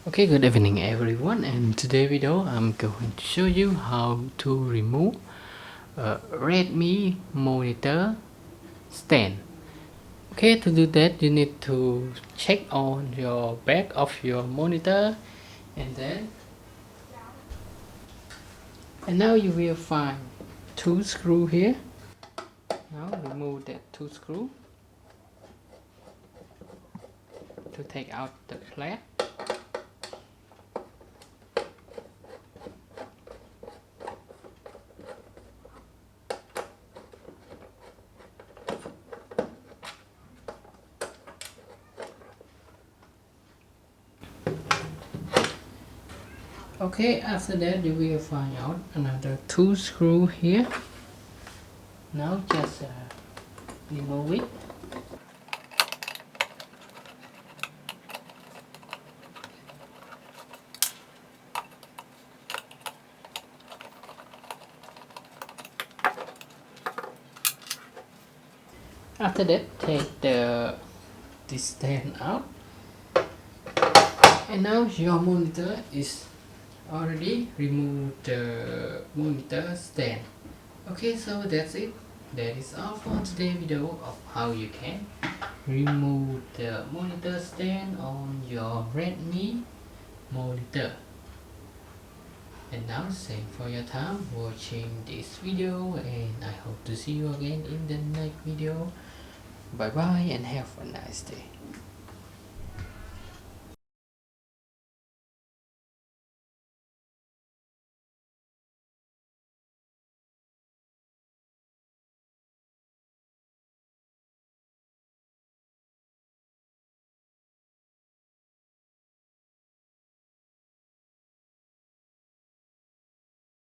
Okay, good evening everyone, and today video I'm going to show you how to remove a Redmi monitor stand. Okay, to do that you need to check on your back of your monitor, and now you will find two screws here. Now remove that two screws to take out the plate. Okay, after that you will find out another two screws here. Now just remove it. After that, take this stand out, and now your monitor is already removed the monitor stand. Okay, so that's it. That is all for today's video of how you can remove the monitor stand on your Redmi monitor. And now thanks for your time watching this video, and I hope to see you again in the next video. Bye bye and have a nice day.